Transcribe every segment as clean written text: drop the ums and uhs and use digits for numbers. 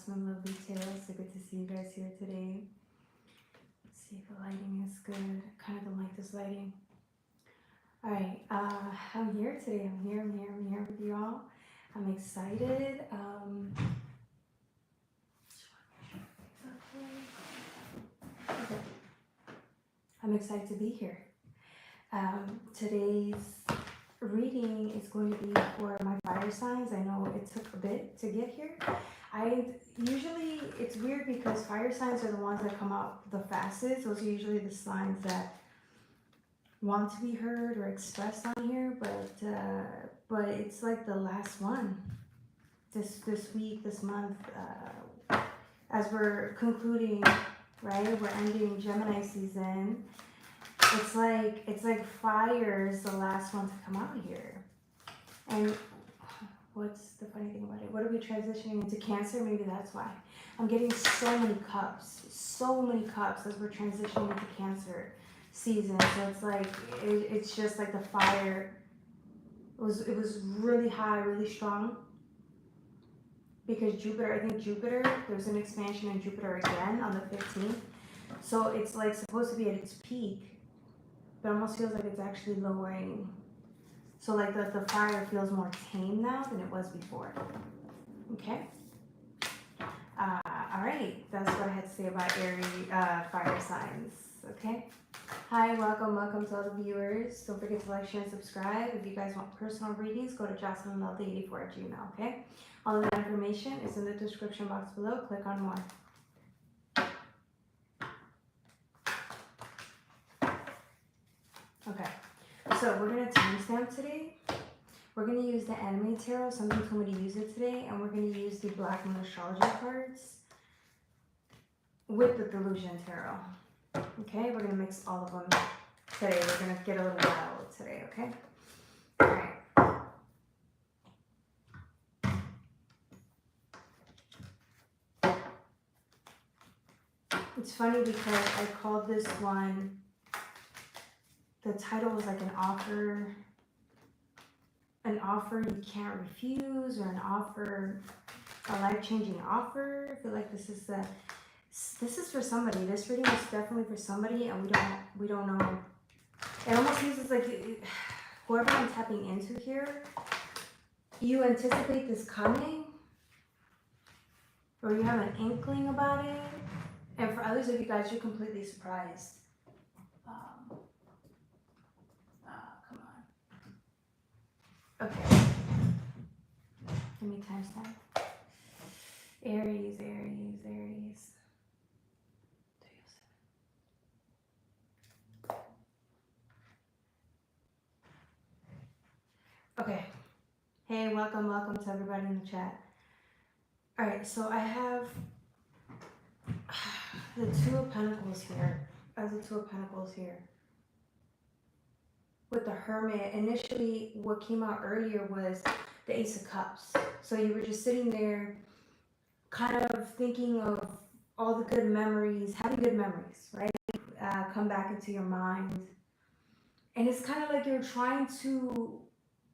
Jocelyn Lovely Taylor. So good to see you guys here today. Let's see if the lighting is good. I kind of don't like this lighting. All right, I'm here today. I'm here with you all. I'm excited. I'm excited to be here. Today's reading is going to be for my fire signs. I know it took a bit to get here. It's weird because fire signs are the ones that come out the fastest. Those are usually the signs that want to be heard or expressed on here, but it's like the last one this week, this month, as we're concluding, right? We're ending Gemini season. It's like fire is the last one to come out here. And what's the funny thing about it? What are we transitioning into? Cancer? Maybe that's why. I'm getting so many cups as we're transitioning into Cancer season. So it's like, it's just like the fire, it was really high, really strong. Because Jupiter, there's an expansion in Jupiter again on the 15th. So it's like supposed to be at its peak, but it almost feels like it's actually lowering. So like the fire feels more tame now than it was before. Okay. All right, that's what I had to say about Aries fire signs. Okay. Hi, welcome to all the viewers. Don't forget to like, share, and subscribe. If you guys want personal readings, go to jocelynlovely84@gmail. Okay. All of that information is in the description box below. Click on more. Okay, so we're going to timestamp today. We're going to use the Anime Tarot. Somebody told me to use it today. And we're going to use the Black Moon Astrology cards with the Delusion Tarot. Okay, we're going to mix all of them today. We're going to get a little wild today, okay? All right. It's funny because I called this one, the title was like an offer you can't refuse, or an offer, a life-changing offer. I feel like this is for somebody. This reading is definitely for somebody, and we don't know. It almost seems like whoever I'm tapping into here, you anticipate this coming, or you have an inkling about it. And for others of you guys, you're completely surprised. Come on. Okay. Give me timestamp. Aries. Okay. Hey, welcome to everybody in the chat. All right, so I have the Two of Pentacles here. With the Hermit, initially what came out earlier was the Ace of Cups. So you were just sitting there kind of thinking of all the good memories, having good memories, right? Come back into your mind. And it's kind of like you're trying to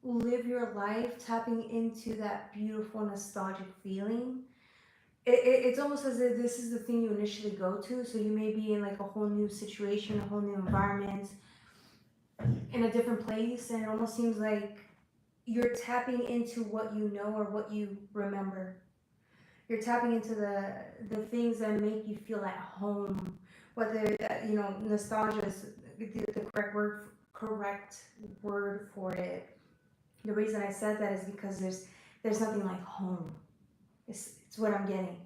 live your life tapping into that beautiful nostalgic feeling. It's almost as if this is the thing you initially go to. So you may be in like a whole new situation, a whole new environment, in a different place, and it almost seems like you're tapping into what you know or what you remember. You're tapping into the things that make you feel at home, whether that, nostalgia is the correct word for it. The reason I said that is because there's nothing like home. It's what I'm getting.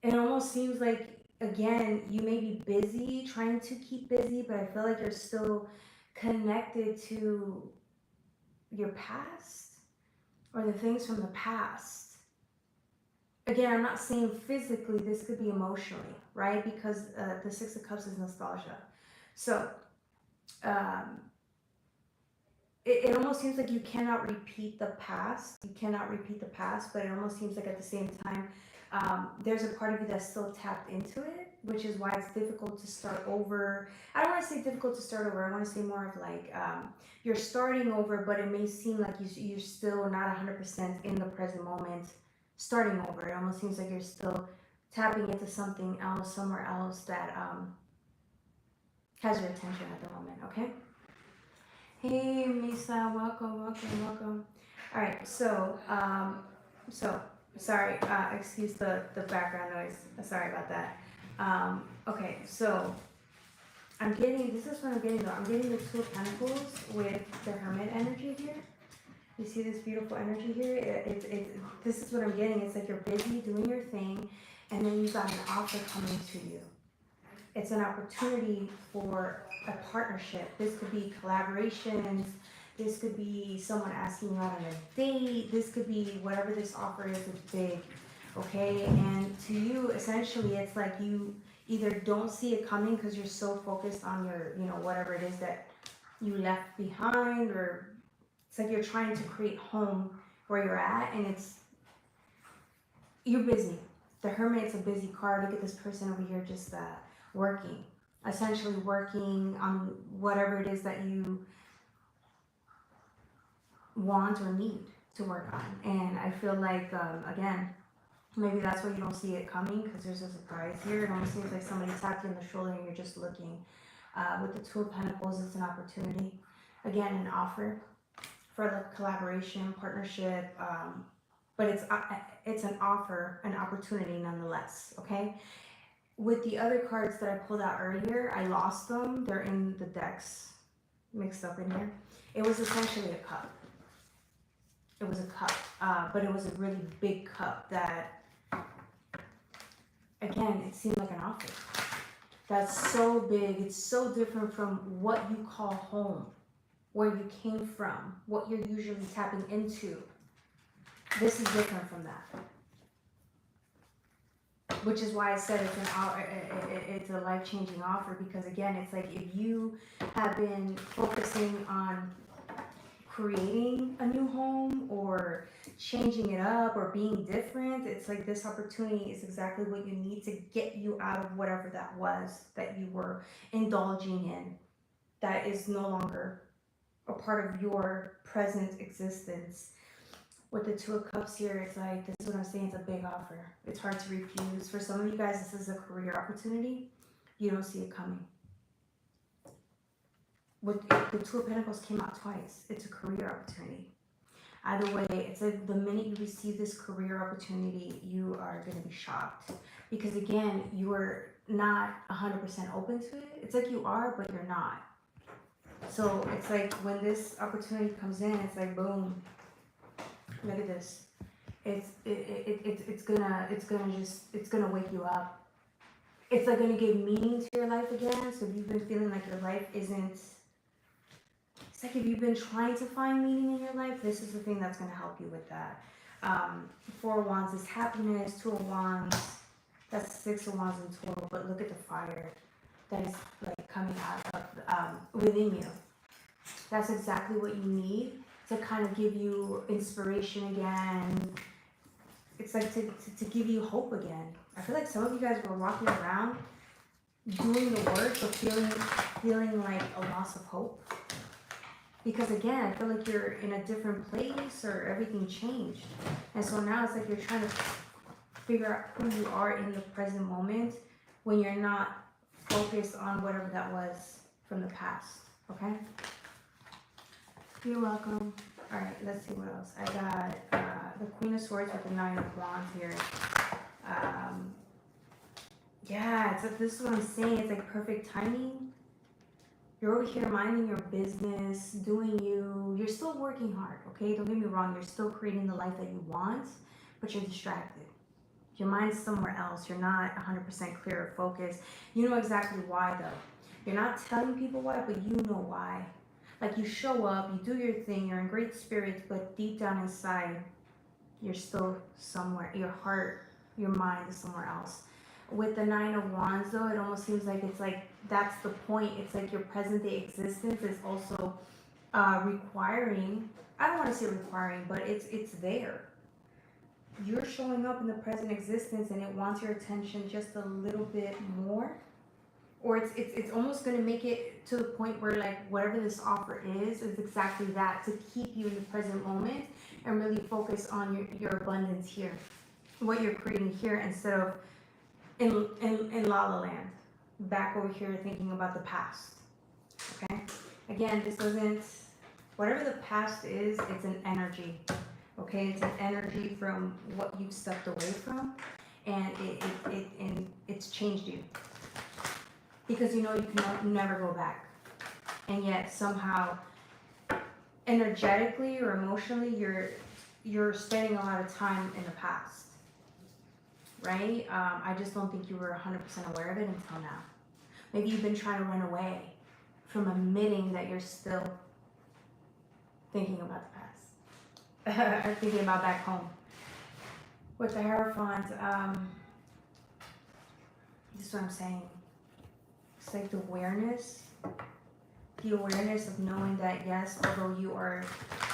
It almost seems like, again, you may be busy, trying to keep busy, but I feel like you're still connected to your past or the things from the past. Again, I'm not saying physically, this could be emotionally, right? Because the Six of Cups is nostalgia. So it almost seems like you cannot repeat the past. But it almost seems like at the same time, there's a part of you that's still tapped into it, which is why it's difficult to start over. I don't want to say difficult to start over. I want to say more of like you're starting over, but it may seem like you're still not 100% in the present moment starting over. It almost seems like you're still tapping into something else, somewhere else that has your attention at the moment, okay? Hey, Misa, welcome. All right, so sorry, excuse the background noise. Sorry about that. Okay, so this is what I'm getting though. I'm getting the Two of Pentacles with the Hermit energy here. You see this beautiful energy here? This is what I'm getting. It's like you're busy doing your thing, and then you got an offer coming to you. It's an opportunity for a partnership. This could be collaborations. This could be someone asking you out on a date. This could be whatever this offer is. It's big, okay? And to you, essentially, it's like you either don't see it coming because you're so focused on your, whatever it is that you left behind, or it's like you're trying to create home where you're at, and you're busy. The Hermit's a busy card. Look at this person over here just working, essentially working on whatever it is that you want or need to work on. And I feel like, again, maybe that's why you don't see it coming, because there's a surprise here. It almost seems like somebody tapped you on the shoulder and you're just looking. With the Two of Pentacles, it's an opportunity. Again, an offer for like collaboration, partnership, but it's an offer, an opportunity nonetheless, okay? With the other cards that I pulled out earlier, I lost them. They're in the decks mixed up in here. It was essentially a cup. It was a cup, but it was a really big cup that, again, it seemed like an offer. That's so big. It's so different from what you call home, where you came from, what you're usually tapping into. This is different from that. Which is why I said it's a life-changing offer, because again, it's like if you have been focusing on creating a new home or changing it up or being different, it's like this opportunity is exactly what you need to get you out of whatever that was that you were indulging in, that is no longer a part of your present existence. With the Two of Cups here, it's like, this is what I'm saying, it's a big offer. It's hard to refuse. For some of you guys, this is a career opportunity. You don't see it coming. With the Two of Pentacles came out twice. It's a career opportunity. Either way, it's like the minute you receive this career opportunity, you are going to be shocked. Because again, you are not 100% open to it. It's like you are, but you're not. So it's like when this opportunity comes in, it's like boom. Look at this. It's gonna wake you up. It's like gonna give meaning to your life again. So if you've been feeling like your life isn't, it's like if you've been trying to find meaning in your life, this is the thing that's gonna help you with that. Four of Wands is happiness. Two of Wands, that's Six of Wands in total. But look at the fire that is like coming out of within you. That's exactly what you need to kind of give you inspiration again. It's like to give you hope again. I feel like some of you guys were walking around doing the work but feeling like a loss of hope. Because again, I feel like you're in a different place or everything changed. And so now it's like you're trying to figure out who you are in the present moment when you're not focused on whatever that was from the past, okay? You're welcome. All right, let's see what else. I got the Queen of Swords with the Nine of Wands here. Yeah, this is what I'm saying. It's like perfect timing. You're over here minding your business, doing you. You're still working hard, okay? Don't get me wrong. You're still creating the life that you want, but you're distracted. Your mind's somewhere else. You're not 100% clear or focused. You know exactly why, though. You're not telling people why, but you know why. Like you show up, you do your thing, you're in great spirits, but deep down inside, you're still somewhere. Your heart, your mind is somewhere else. With the Nine of Wands, though, it almost seems like it's like that's the point. It's like your present day existence is also requiring. I don't want to say requiring, but it's there. You're showing up in the present existence, and it wants your attention just a little bit more. Or it's almost going to make it to the point where like whatever this offer is exactly that, to keep you in the present moment and really focus on your abundance here. what you're creating here instead of in La La Land, back over here thinking about the past. Okay, again, this doesn't, whatever the past is, it's an energy. Okay, it's an energy from what you've stepped away from, and it's changed you, because you know you can never go back, and yet somehow energetically or emotionally you're spending a lot of time in the past, right? I just don't think you were 100% aware of it until now. Maybe you've been trying to run away from admitting that you're still thinking about the past, or thinking about back home. With the Hierophant, this is what I'm saying. It's like the awareness of knowing that, yes, although you are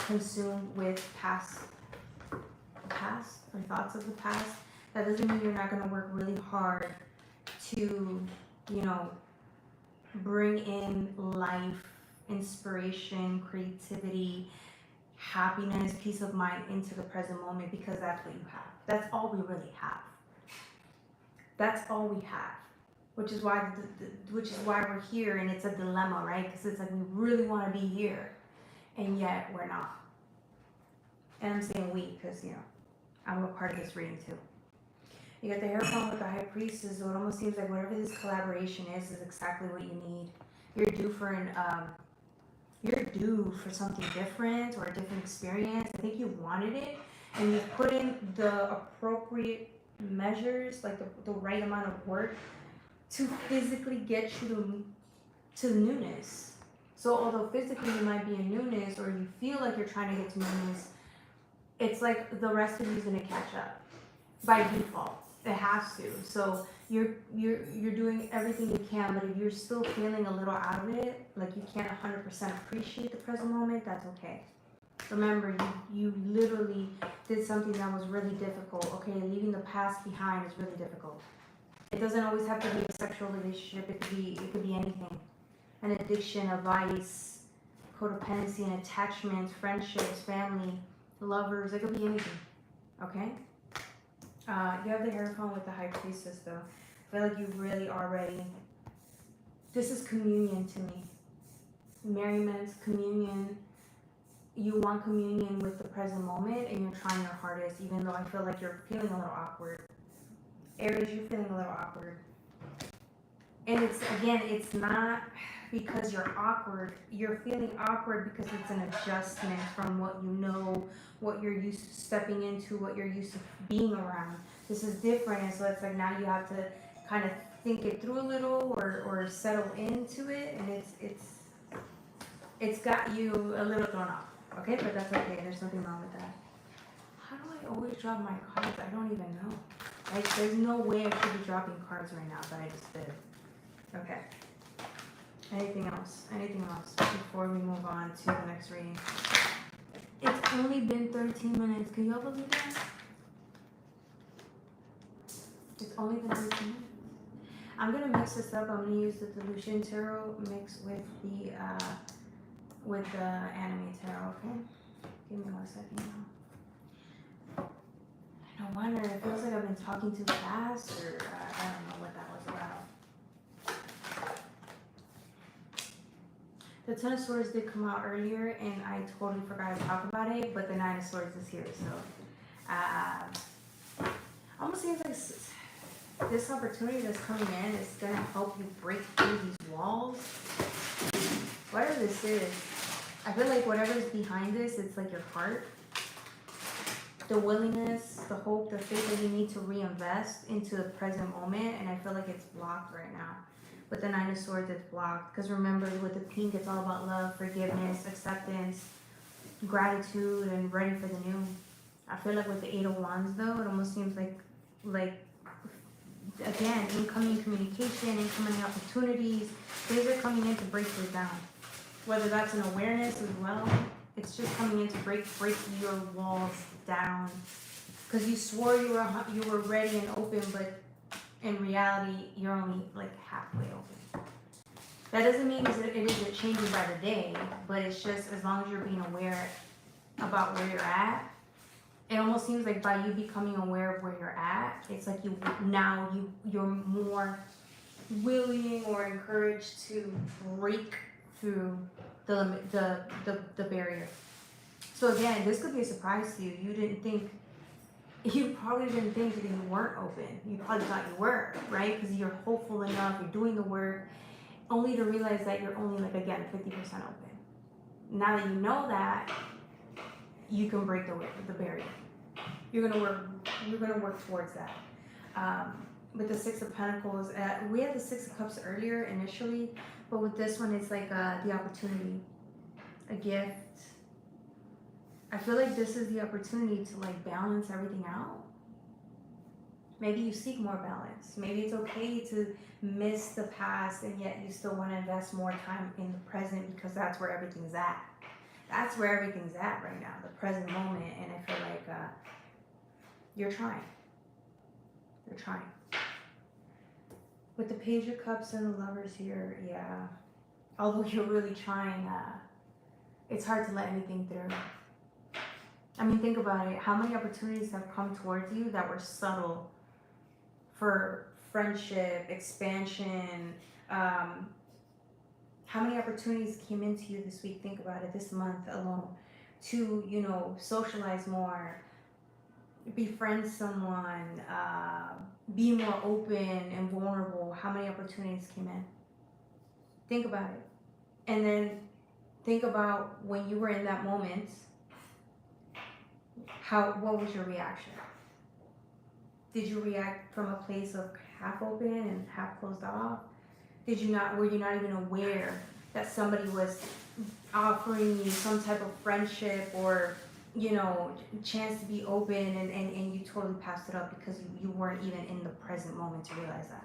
consumed with past or thoughts of the past, that doesn't mean you're not going to work really hard to, you know, bring in life, inspiration, creativity, happiness, peace of mind into the present moment, because that's what you have. That's all we really have. That's all we have. Which is why we're here, and it's a dilemma, right? Because it's like we really want to be here, and yet we're not. And I'm saying we because, you know, I'm a part of this reading too. You got the Hierophant with the High Priestess, so it almost seems like whatever this collaboration is exactly what you need. You're due for something different or a different experience. I think you wanted it, and you've put in the appropriate measures, like the right amount of work to physically get you to newness. So although physically you might be in newness, or you feel like you're trying to get to newness, it's like the rest of you's gonna catch up by default. It has to. So you're doing everything you can, but if you're still feeling a little out of it, like you can't 100% appreciate the present moment, that's okay. Remember, you literally did something that was really difficult. Okay, leaving the past behind is really difficult. It doesn't always have to be a sexual relationship. It could be anything. An addiction, a vice, codependency, and attachments, friendships, family, lovers. It could be anything. Okay? You have the Hierophant with the High Priestess, though. I feel like you really are ready. This is communion to me. Merriment, communion. You want communion with the present moment, and you're trying your hardest, even though I feel like you're feeling a little awkward. Aries, you're feeling a little awkward. And it's not because you're awkward. You're feeling awkward because it's an adjustment from what you know, what you're used to stepping into, what you're used to being around. This is different, and so it's like now you have to kind of think it through a little, or settle into it, and it's got you a little thrown off. Okay, but that's okay. There's nothing wrong with that. How do I always drop my cards? I don't even know. Like, there's no way I should be dropping cards right now, but I just did. Okay. Anything else? Anything else before we move on to the next reading? It's only been 13 minutes. Can y'all believe that? It's only been 13 minutes. I'm gonna mix this up. I'm gonna use the Delusion Tarot mixed with the Anime Tarot. Okay. Give me 1 second now. No wonder, it feels like I've been talking too fast, or I don't know what that was about. The Ten of Swords did come out earlier, and I totally forgot to talk about it, but the Nine of Swords is here, so almost seems like this opportunity that's coming in is going to help you break through these walls. Whatever this is, I feel like whatever's behind this, it's like your heart. The willingness, the hope, the faith that you need to reinvest into the present moment, and I feel like it's blocked right now. With the Nine of Swords, it's blocked. Because remember, with the pink, it's all about love, forgiveness, acceptance, gratitude, and ready for the new. I feel like with the Eight of Wands, though, it almost seems like again, incoming communication, incoming opportunities. Things are coming in to break this down. Whether that's an awareness as well, it's just coming in to break your walls down. Because you swore you were ready and open, but in reality, you're only like halfway open. That doesn't mean it isn't changing by the day, but it's just as long as you're being aware about where you're at, it almost seems like by you becoming aware of where you're at, it's like you're more willing or encouraged to break through the barrier. So again, this could be a surprise to you. You probably didn't think that you weren't open. You probably thought you were, right? Because you're hopeful enough, you're doing the work, only to realize that you're only, like, again, 50% open. Now that you know that, you can break the barrier. You're gonna work towards that. With the Six of Pentacles, we had the Six of Cups earlier initially, but with this one, it's like the opportunity, a gift. I feel like this is the opportunity to, like, balance everything out. Maybe you seek more balance. Maybe it's okay to miss the past, and yet you still want to invest more time in the present, because that's where everything's at. That's where everything's at right now, the present moment. And I feel like you're trying. You're trying. With the Page of Cups and the Lovers here, yeah. Although you're really trying, it's hard to let anything through. I mean, think about it. How many opportunities have come towards you that were subtle for friendship, expansion? How many opportunities came into you this week? Think about it, this month alone, to, you know, socialize more, befriend someone, be more open and vulnerable. How many opportunities came in? Think about it. And then think about when you were in that moment, what was your reaction? Did you react from a place of half open and half closed off? Were you not even aware that somebody was offering you some type of friendship or, you know, chance to be open, and you totally passed it up because you weren't even in the present moment to realize that?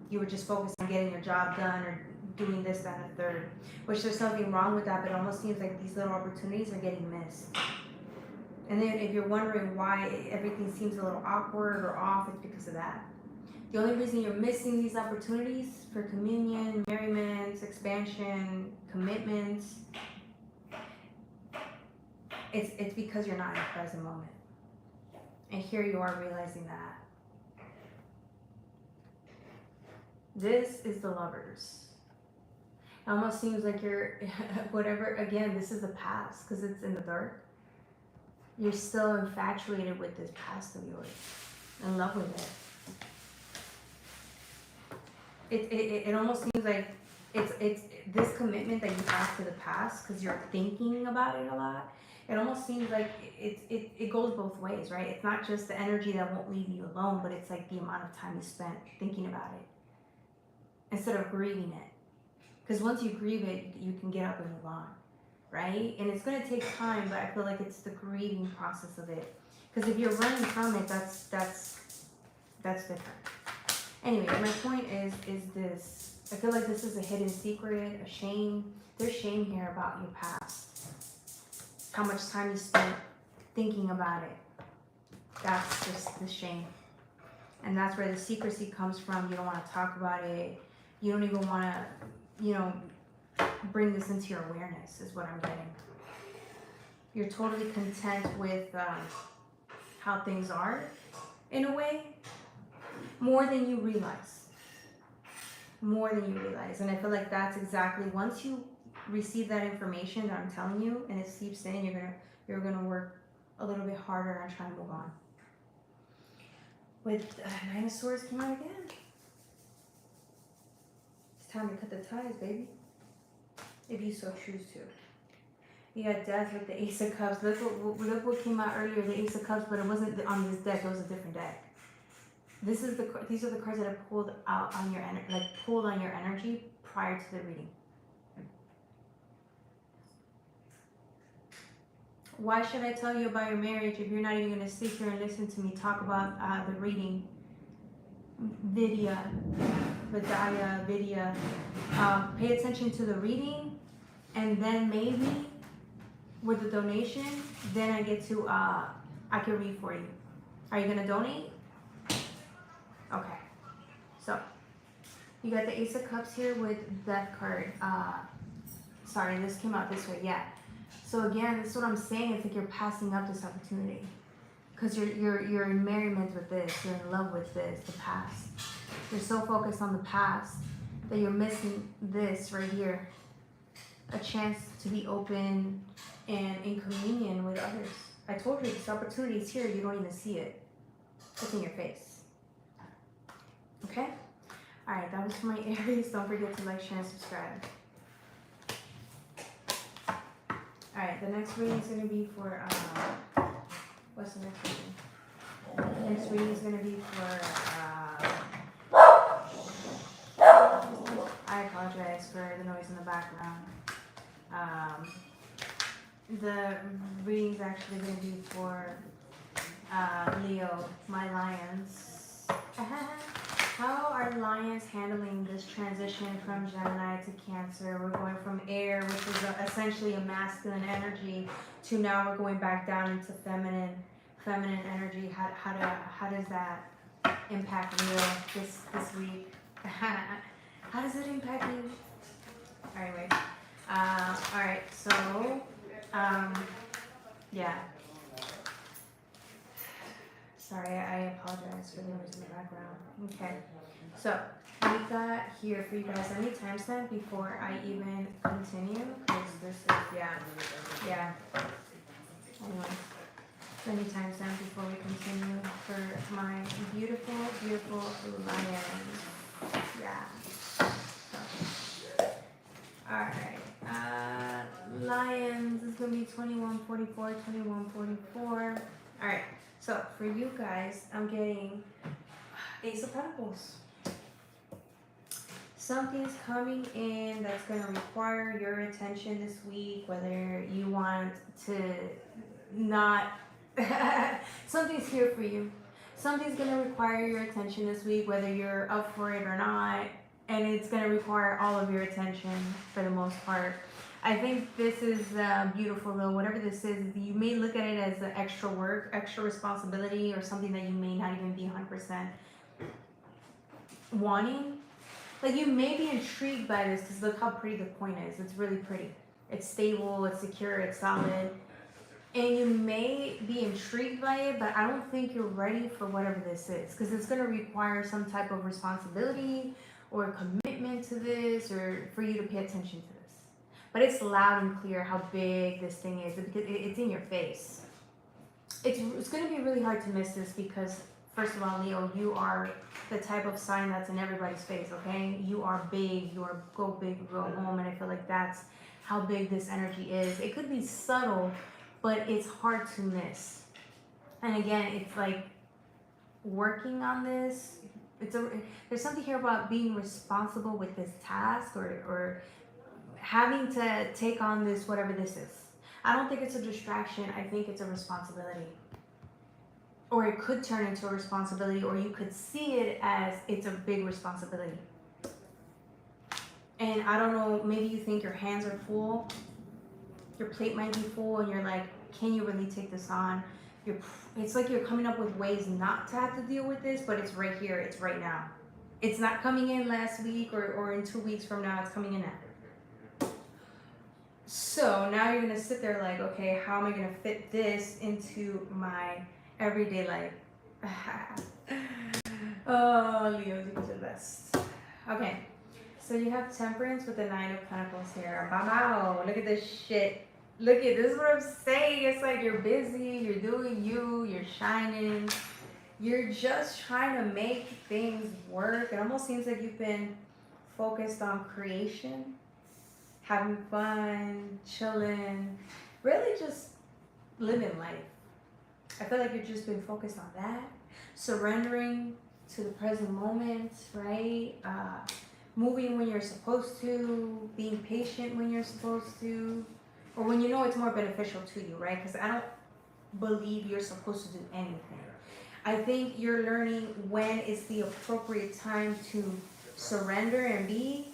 You were just focused on getting your job done or doing this, that, and the third, which there's nothing wrong with that, but it almost seems like these little opportunities are getting missed. And then if you're wondering why everything seems a little awkward or off, it's because of that. The only reason you're missing these opportunities for communion, merriments, expansion, commitments, it's because you're not in the present moment. And here you are realizing that. This is the Lovers. It almost seems like you're, whatever, again, this is the past because it's in the dark. You're still infatuated with this past of yours, in love with it. It almost seems like it's this commitment that you have to the past because you're thinking about it a lot. It almost seems like it goes both ways, right? It's not just the energy that won't leave you alone, but it's like the amount of time you spent thinking about it instead of grieving it. Because once you grieve it, you can get up and move on. Right? And it's going to take time, but I feel like it's the grieving process of it. Because if you're running from it, that's different. Anyway, my point is this. I feel like this is a hidden secret, a shame. There's shame here about your past. How much time you spent thinking about it. That's just the shame. And that's where the secrecy comes from. You don't want to talk about it. You don't even want to, you know, bring this into your awareness is what I'm getting. You're totally content with how things are in a way, more than you realize. More than you realize. And I feel like that's exactly, once you receive that information that I'm telling you and it seeps in, you're gonna work a little bit harder on trying to move on. With Nine of Swords came out again. It's time to cut the ties, baby. If you so choose to. You got Death with the Ace of Cups. Look what came out earlier, the Ace of Cups, but it wasn't on this deck. It was a different deck. These are the cards that have pulled out on your pulled on your energy prior to the reading. Why should I tell you about your marriage if you're not even going to sit here and listen to me talk about the reading? Vidya. Pay attention to the reading, and then maybe with the donation, then I get to, I can read for you. Are you going to donate? Okay. So, you got the Ace of Cups here with Death card. Sorry, this came out this way, yeah. So again, this is what I'm saying. It's like you're passing up this opportunity. Because you're in merriment with this, you're in love with this, the past. You're so focused on the past that you're missing this right here. A chance to be open and in communion with others. I told you this opportunity is here, you don't even see it. It's in your face. Okay? Alright, that was for my Aries. Don't forget to like, share, and subscribe. Alright, the next reading is going to be for, what's the next reading? The next reading is going to be for, I apologize for the noise in the background. The reading is actually going to be for Leo, my lions. How are lions handling this transition from Gemini to Cancer? We're going from air, which is essentially a masculine energy, to now we're going back down into feminine energy. How does that impact Leo this week? How does it impact you? Anyway, all right. So, yeah. Sorry, I apologize for the noise in the background. Okay, so we got here for you guys. Any timestamp before I even continue? Because this is, yeah. Anyway, any timestamp before we continue for my beautiful, beautiful lions. Yeah. So, all right. Lions is gonna be 2144, 2144. All right. So for you guys, I'm getting Ace of Pentacles. Something's coming in that's going to require your attention this week, whether you want to not... Something's here for you. Something's going to require your attention this week, whether you're up for it or not, and it's going to require all of your attention for the most part. I think this is beautiful though. Whatever this is, you may look at it as extra work, extra responsibility, or something that you may not even be 100% wanting. Like, you may be intrigued by this because look how pretty the coin is. It's really pretty. It's stable, it's secure, it's solid. And you may be intrigued by it, but I don't think you're ready for whatever this is, because it's going to require some type of responsibility or commitment to this, or for you to pay attention to this. But it's loud and clear how big this thing is, because it's in your face. It's going to be really hard to miss this because, first of all, Leo, you are the type of sign that's in everybody's face, okay? You are big, you are go big or go home, and I feel like that's how big this energy is. It could be subtle, but it's hard to miss. And again, it's like working on this. There's something here about being responsible with this task, or having to take on this, whatever this is. I don't think it's a distraction. I think it's a responsibility. Or it could turn into a responsibility, or you could see it as it's a big responsibility. And I don't know, maybe you think your hands are full, your plate might be full, and you're like, can you really take this on? It's like you're coming up with ways not to have to deal with this, but it's right here, it's right now. It's not coming in last week or in 2 weeks from now, it's coming in now. So now you're gonna sit there like, okay, how am I gonna fit this into my everyday life? Oh, Leo, you guys are the best. Okay, so you have Temperance with the 9 of Pentacles here. Wow, look at this shit. Look at this is what I'm saying. It's like you're busy, you're doing you, you're shining. You're just trying to make things work. It almost seems like you've been focused on creation, having fun, chilling, really just living life. I feel like you've just been focused on that, surrendering to the present moment, right? Moving when you're supposed to, being patient when you're supposed to, or when you know it's more beneficial to you, right? Because I don't believe you're supposed to do anything. I think you're learning when it's the appropriate time to surrender and be,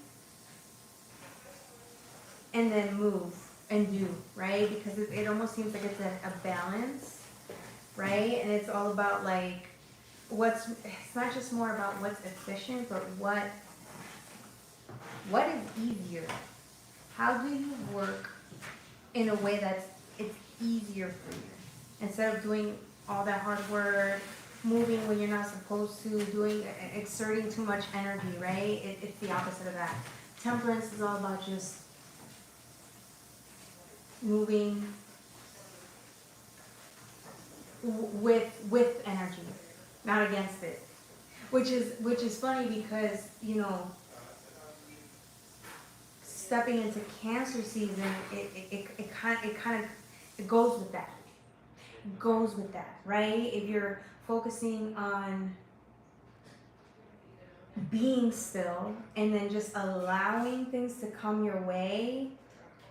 and then move and do, right? Because it almost seems like it's a balance, right? And it's all about like it's not just more about what's efficient, but what is easier. How do you work in a way it's easier for you, instead of doing all that hard work, moving when you're not supposed to, exerting too much energy, right? It's the opposite of that. Temperance is all about just moving with energy, not against it. Which is funny because, you know, stepping into Cancer season, it kind of goes with that. It goes with that, right? If you're focusing on being still and then just allowing things to come your way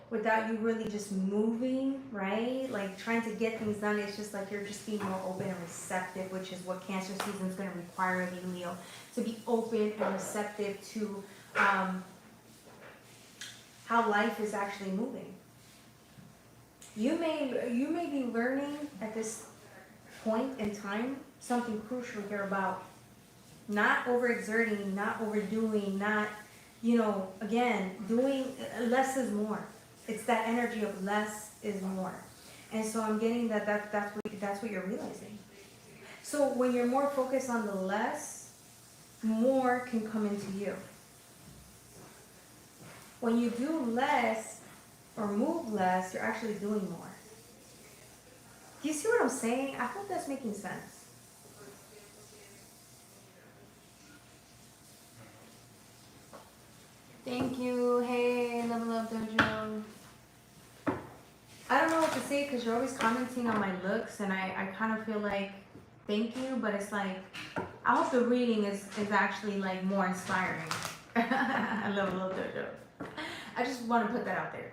without you really just moving, right? Like trying to get things done, it's just like you're just being more open and receptive, which is what Cancer season is going to require of you, Leo, to be open and receptive to how life is actually moving. You may be learning at this point in time something crucial here about not overexerting, not overdoing, not, you know, again, doing less is more. It's that energy of less is more. And so I'm getting that's what you're realizing. So when you're more focused on the less, more can come into you. When you do less or move less, you're actually doing more. Do you see what I'm saying? I hope that's making sense. Thank you. Hey, level up, Dojo. I don't know what to say because you're always commenting on my looks, and I kind of feel like thank you, but it's like I hope the reading is actually like more inspiring. I love Dojo. I just want to put that out there.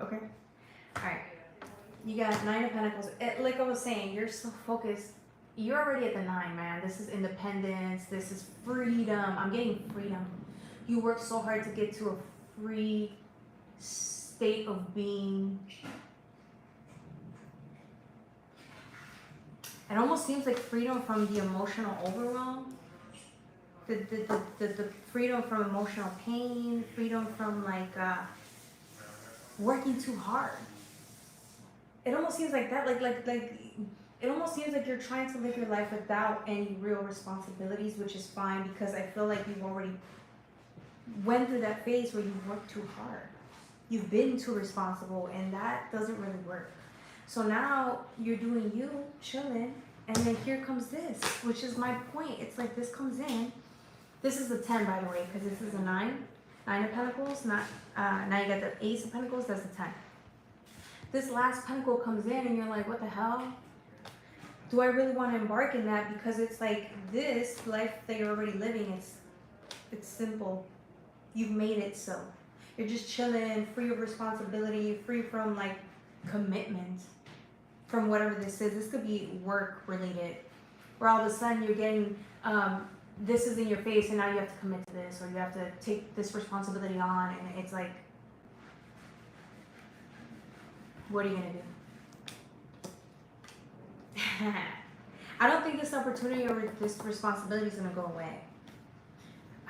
Okay? Alright. You got 9 of Pentacles. Like I was saying, you're so focused. You're already at the 9, man. This is independence. This is freedom. I'm getting freedom. You work so hard to get to a free state of being. It almost seems like freedom from the emotional overwhelm. The freedom from emotional pain, freedom from like working too hard. It almost seems like that, like it almost seems like you're trying to live your life without any real responsibilities, which is fine because I feel like you've already went through that phase where you worked too hard. You've been too responsible, and that doesn't really work. So now you're doing you, chilling, and then here comes this, which is my point. It's like this comes in. This is the 10, by the way, because this is a 9 of Pentacles. Not now you got the Ace of Pentacles. That's the 10. This last pentacle comes in, and you're like, what the hell? Do I really want to embark in that? Because it's like this life that you're already living. It's simple. You've made it so. You're just chilling, free of responsibility, free from like commitment, from whatever this is. This could be work related, where all of a sudden you're getting this is in your face, and now you have to commit to this, or you have to take this responsibility on, and it's like, what are you gonna do? I don't think this opportunity or this responsibility is gonna go away.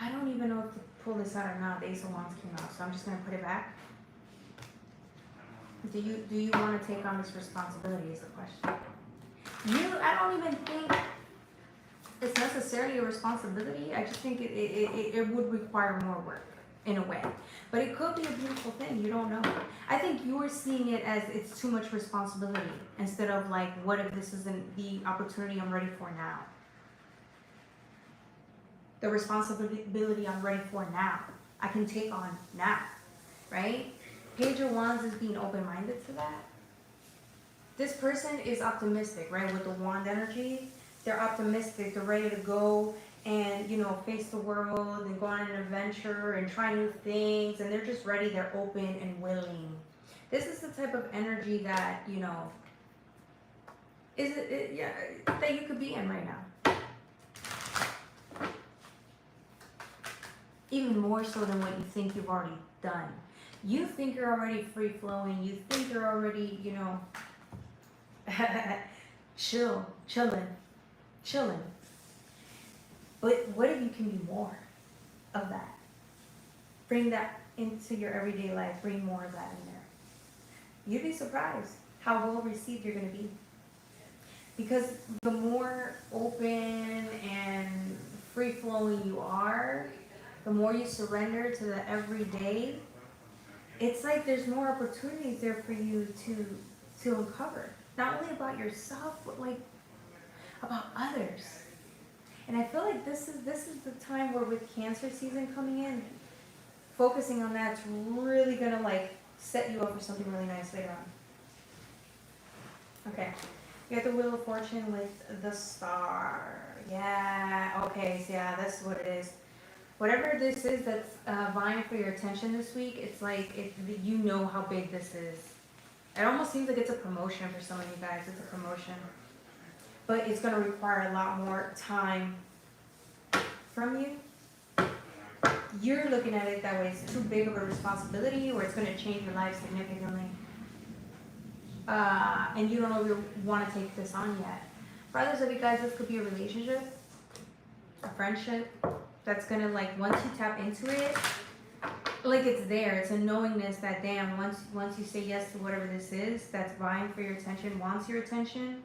I don't even know if to pull this out or not. The Ace of Wands came out, so I'm just gonna put it back. Do you want to take on this responsibility is the question. I don't even think it's necessarily a responsibility. I just think it would require more work in a way. But it could be a beautiful thing. You don't know. I think you're seeing it as it's too much responsibility instead of like, what if this isn't the opportunity I'm ready for now? The responsibility I'm ready for now. I can take on now, right? Page of Wands is being open-minded to that. This person is optimistic, right? With the Wand energy, they're optimistic. They're ready to go and, you know, face the world and go on an adventure and try new things. And they're just ready. They're open and willing. This is the type of energy that, you know, that you could be in right now. Even more so than what you think you've already done. You think you're already free-flowing. You think you're already, you know, chilling. But what if you can do more of that? Bring that into your everyday life. Bring more of that in there. You'd be surprised how well received you're going to be. Because the more open and free-flowing you are, the more you surrender to the everyday, it's like there's more opportunities there for you to uncover. Not only about yourself, but like about others. And I feel like this is the time where with Cancer season coming in, focusing on that's really gonna like set you up for something really nice later on. Okay. You got the Wheel of Fortune with the Star. Yeah, okay, so yeah, that's what it is. Whatever this is that's vying for your attention this week, it's like, you know how big this is. It almost seems like it's a promotion for some of you guys. It's a promotion. But it's going to require a lot more time from you. You're looking at it that way. It's too big of a responsibility, or it's going to change your life significantly. And you don't know if you want to take this on yet. For others of you guys, this could be a relationship, a friendship, that's going to, like, once you tap into it, like, it's there. It's a knowingness that, damn, once you say yes to whatever this is, that's vying for your attention, wants your attention,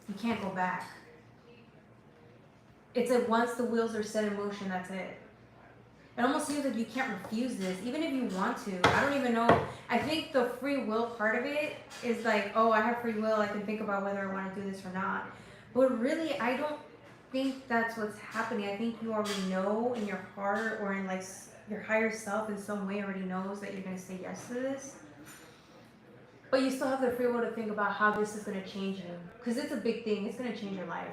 you can't go back. It's like once the wheels are set in motion, that's it. It almost seems like you can't refuse this, even if you want to. I don't even know. I think the free will part of it is like, oh, I have free will. I can think about whether I want to do this or not. But really, I don't think that's what's happening. I think you already know in your heart or in like your higher self in some way already knows that you're going to say yes to this. But you still have the free will to think about how this is going to change you. Because it's a big thing. It's going to change your life.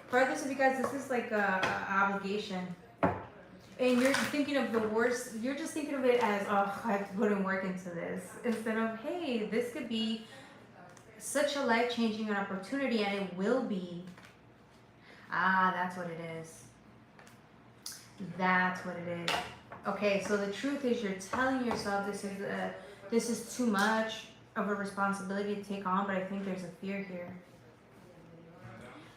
For others of you guys, this is like an obligation. And you're thinking of the worst, you're just thinking of it as, oh, I have to put in work into this. Instead of, hey, this could be such a life-changing opportunity, and it will be. Ah, that's what it is. That's what it is. Okay, so the truth is you're telling yourself this is too much of a responsibility to take on, but I think there's a fear here.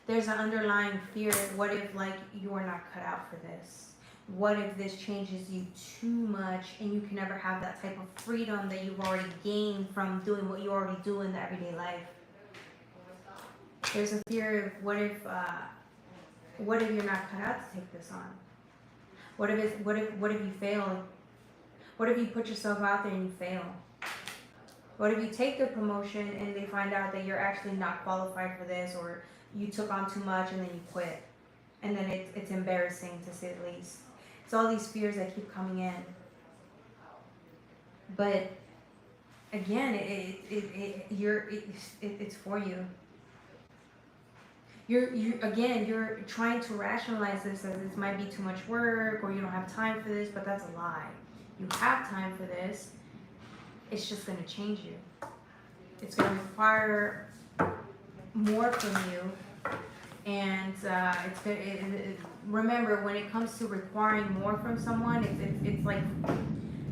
There's an underlying fear. What if, like, you're not cut out for this? What if this changes you too much and you can never have that type of freedom that you've already gained from doing what you already do in the everyday life? There's a fear of what if you're not cut out to take this on? What if you fail? What if you put yourself out there and you fail? What if you take the promotion and they find out that you're actually not qualified for this, or you took on too much and then you quit? And then it's embarrassing, to say the least. It's all these fears that keep coming in. But again, it's for you. You're trying to rationalize this as this might be too much work, or you don't have time for this, but that's a lie. You have time for this. It's just going to change you. It's going to require more from you. And remember, when it comes to requiring more from someone, it's like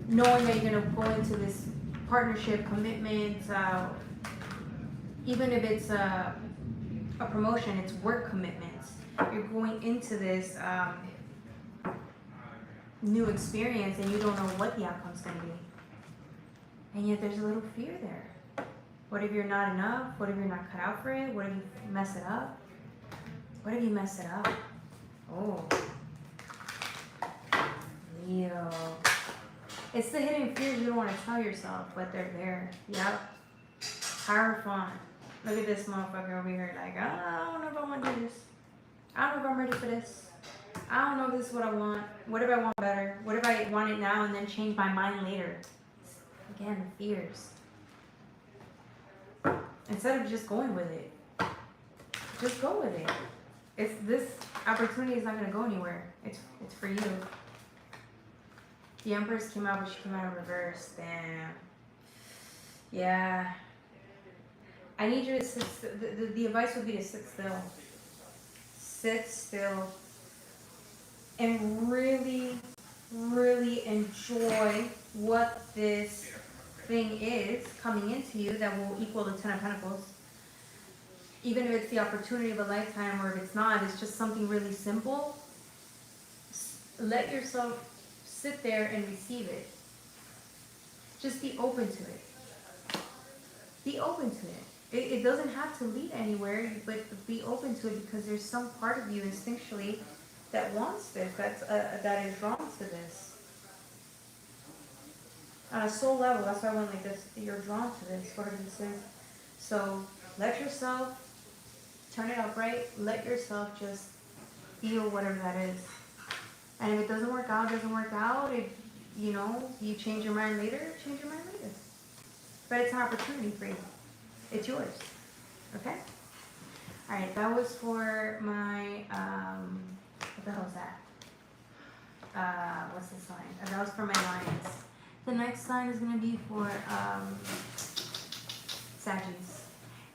knowing that you're going to go into this partnership, commitment, even if it's a promotion, it's work commitments. You're going into this new experience and you don't know what the outcome's going to be. And yet there's a little fear there. What if you're not enough? What if you're not cut out for it? What if you mess it up? What if you mess it up? Oh. Leo. It's the hidden fears you don't want to tell yourself, but they're there. Yep. Powerful. Look at this motherfucker over here, like, I don't know if I want to do this. I don't know if I'm ready for this. I don't know if this is what I want. What if I want better? What if I want it now and then change my mind later? Again, fears. Instead of just going with it. Just go with it. This opportunity is not going to go anywhere. It's for you. The Empress came out, but she came out in reverse. Damn. Yeah. I need you to sit still. The advice would be to sit still. Sit still. And really, really enjoy what this thing is coming into you that will equal the Ten of Pentacles. Even if it's the opportunity of a lifetime, or if it's not, it's just something really simple. Let yourself sit there and receive it. Just be open to it. be open to it. It doesn't have to lead anywhere, but be open to it, because there's some part of you instinctually that wants this, that is drawn to this. On a soul level, that's why I went like this. You're drawn to this, whatever this is. So let yourself turn it upright. Let yourself just feel whatever that is. And if it doesn't work out, doesn't work out. If you change your mind later, change your mind later. But it's an opportunity for you. It's yours. Okay? Alright, that was for my, what the hell is that? What's the sign? That was for my lions. The next sign is going to be for, Sagittarius.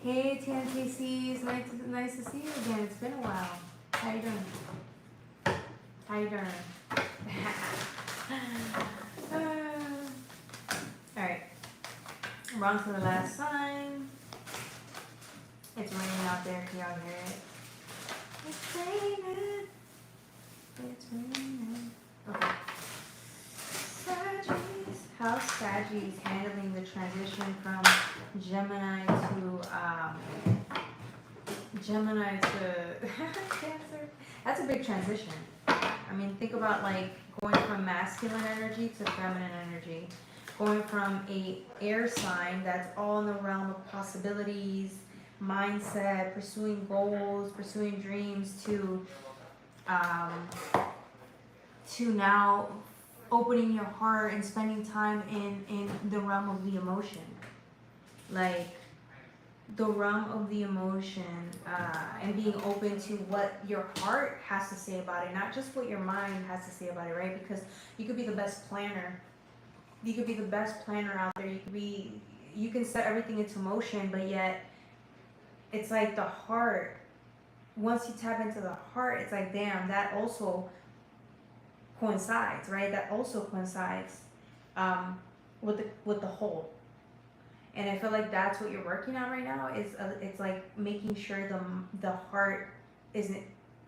Hey, TNTC, it's nice to see you again. It's been a while. How you doing? How you doing? Alright. We're on to the last sign. It's raining out there. Can y'all hear it? It's raining. It's raining. Okay. Sagittarius. How's Sagittarius handling the transition from Gemini to Cancer? That's a big transition. I mean, think about like going from masculine energy to feminine energy. Going from a air sign that's all in the realm of possibilities, mindset, pursuing goals, pursuing dreams, to now opening your heart and spending time in the realm of the emotion. Like the realm of the emotion, and being open to what your heart has to say about it, not just what your mind has to say about it, right? Because you could be the best planner. You could be the best planner out there. You can set everything into motion, but yet it's like the heart. Once you tap into the heart, it's like, damn, that also coincides, right? That also coincides with the whole. And I feel like that's what you're working on right now. It's like making sure the heart isn't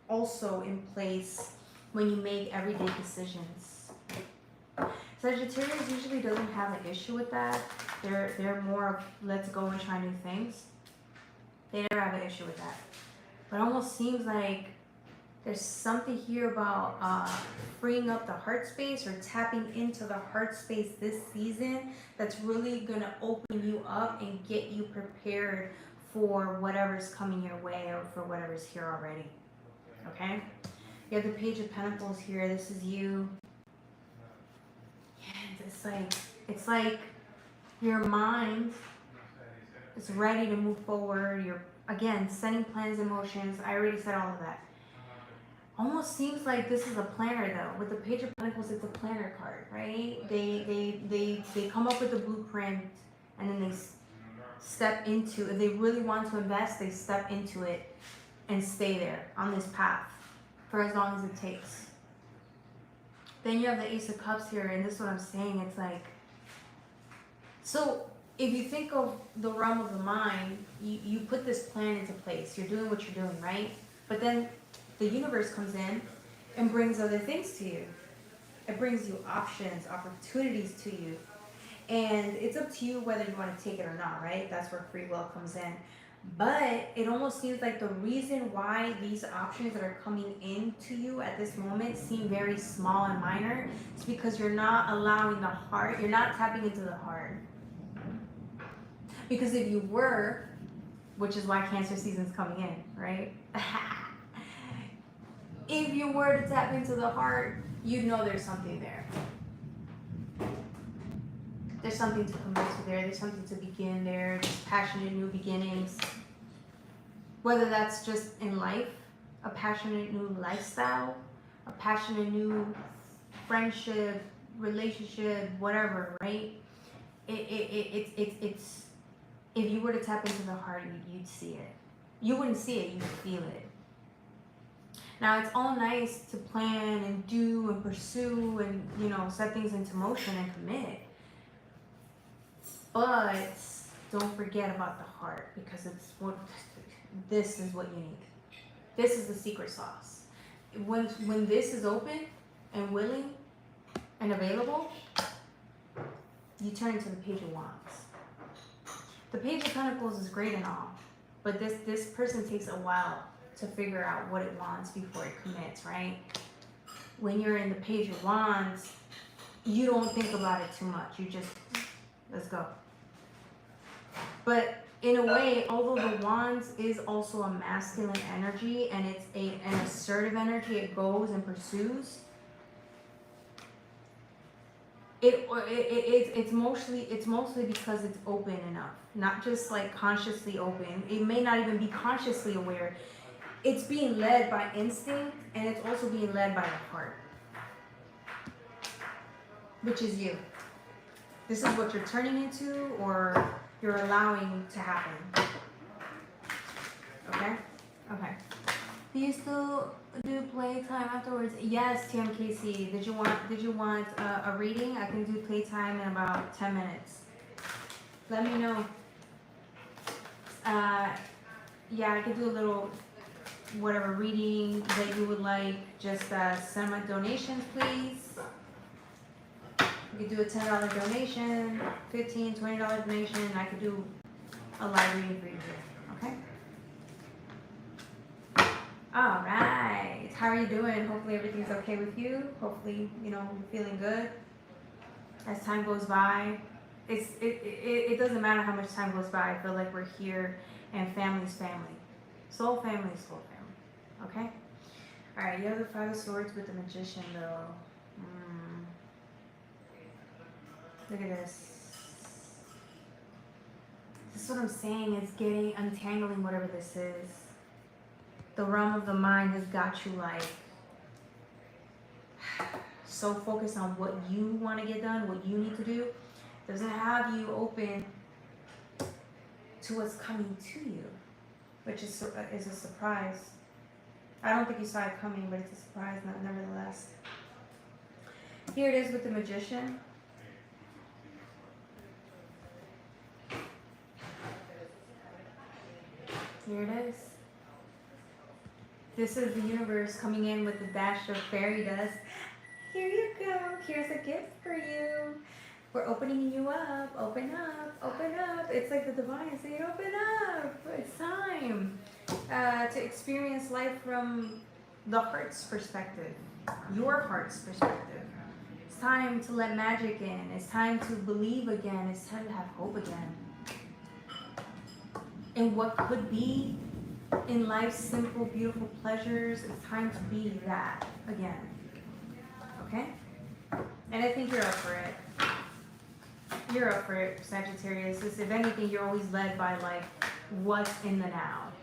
also in place when you make everyday decisions. Sagittarius usually doesn't have an issue with that. They're more of let's go and try new things. They never have an issue with that. But it almost seems like there's something here about freeing up the heart space or tapping into the heart space this season that's really going to open you up and get you prepared for whatever's coming your way or for whatever's here already. Okay? You have the Page of Pentacles here. This is you. And it's like your mind is ready to move forward. You're, again, setting plans and motions. I already said all of that. Almost seems like this is a planner though. With the Page of Pentacles, it's a planner card, right? They come up with a blueprint and then they step into, if they really want to invest, they step into it and stay there on this path for as long as it takes. Then you have the Ace of Cups here, and this is what I'm saying. It's like, so if you think of the realm of the mind, you put this plan into place. You're doing what you're doing, right? But then the universe comes in and brings other things to you. It brings you options, opportunities to you. And it's up to you whether you want to take it or not, right? That's where free will comes in. But it almost seems like the reason why these options that are coming into you at this moment seem very small and minor is because you're not allowing the heart, you're not tapping into the heart. Because if you were, which is why Cancer season's coming in, right? If you were to tap into the heart, you'd know there's something there. There's something to commit to there. There's something to begin there. There's passionate new beginnings. Whether that's just in life, a passionate new lifestyle, a passionate new friendship, relationship, whatever, right? It's if you were to tap into the heart, you'd see it. You wouldn't see it, you'd feel it. Now, it's all nice to plan and do and pursue and, set things into motion and commit. But don't forget about the heart, because this is what you need. This is the secret sauce. When this is open and willing and available, you turn into the Page of Wands. The Page of Pentacles is great and all, but this person takes a while to figure out what it wants before it commits, right? When you're in the Page of Wands, you don't think about it too much. You just, let's go. But in a way, although the Wands is also a masculine energy and it's an assertive energy, it goes and pursues. It's mostly because it's open enough, not just like consciously open. It may not even be consciously aware. It's being led by instinct, and it's also being led by the heart, which is you. This is what you're turning into, or you're allowing to happen. Okay? Okay. Do you still do playtime afterwards? Yes, TMKC. Did you want a reading? I can do playtime in about 10 minutes. Let me know. Yeah, I can do a little whatever reading that you would like. Just send my donations, please. You can do a $10 donation, $15, $20 donation, and I could do a live reading for you here. Okay? All right. How are you doing? Hopefully everything's okay with you. Hopefully, you know, you're feeling good. As time goes by, it doesn't matter how much time goes by. I feel like we're here, and family's family. Soul family is soul family. Okay? All right. You have the Five of Swords with the Magician, though. Look at this. This is what I'm saying. It's untangling whatever this is. The realm of the mind has got you like so focused on what you want to get done, what you need to do. Doesn't have you open to what's coming to you, which is a surprise. I don't think you saw it coming, but it's a surprise nevertheless. Here it is with the Magician. Here it is. This is the universe coming in with a dash of fairy dust. Here you go. Here's a gift for you. We're opening you up. Open up. Open up. It's like the divine saying, open up. It's time to experience life from the heart's perspective. Your heart's perspective. It's time to let magic in. It's time to believe again. It's time to have hope again. And what could be in life's simple, beautiful pleasures, it's time to be that again. Okay? And I think you're up for it. You're up for it, Sagittarius. If anything, you're always led by like what's in the now.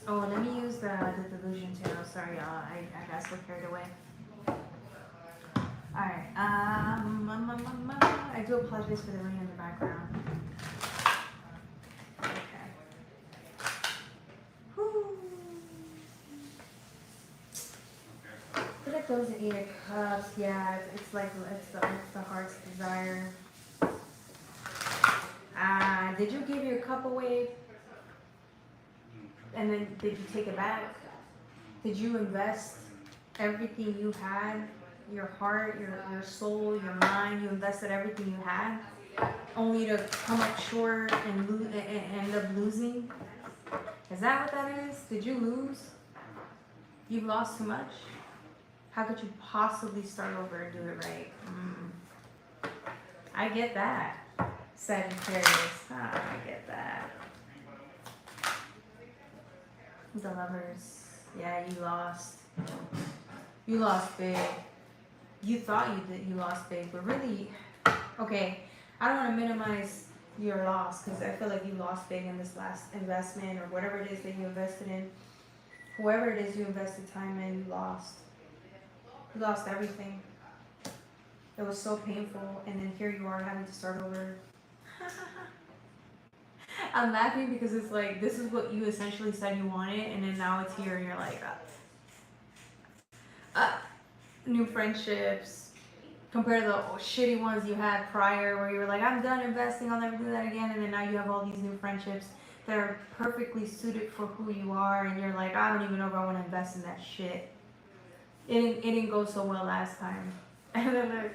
Oh, let me use the Delusion Tarot. Sorry, y'all. I got so carried away. Alright. I do apologize for the rain in the background. Goes in 8 of Cups. Yeah, it's like it's the heart's desire. Did you give your cup away and then did you take it back? Did you invest everything you had, your heart, your soul, your mind? You invested everything you had only to come up short and end up losing? Is that what that is? Did you lose? You've lost too much? How could you possibly start over and do it right? I get that, Sagittarius. I get that. The Lovers. Yeah, you lost. You lost big. You thought you lost big, but really, okay, I don't want to minimize your loss because I feel like you lost big in this last investment or whatever it is that you invested in. Whoever it is you invested time in, you lost. You lost everything. It was so painful, and then here you are having to start over. I'm laughing because it's like, this is what you essentially said you wanted, and then now it's here, and you're like, new friendships, compared to the shitty ones you had prior, where you were like, I'm done investing, I'll never do that again, and then now you have all these new friendships that are perfectly suited for who you are, and you're like, I don't even know if I want to invest in that shit. It didn't go so well last time. And then like,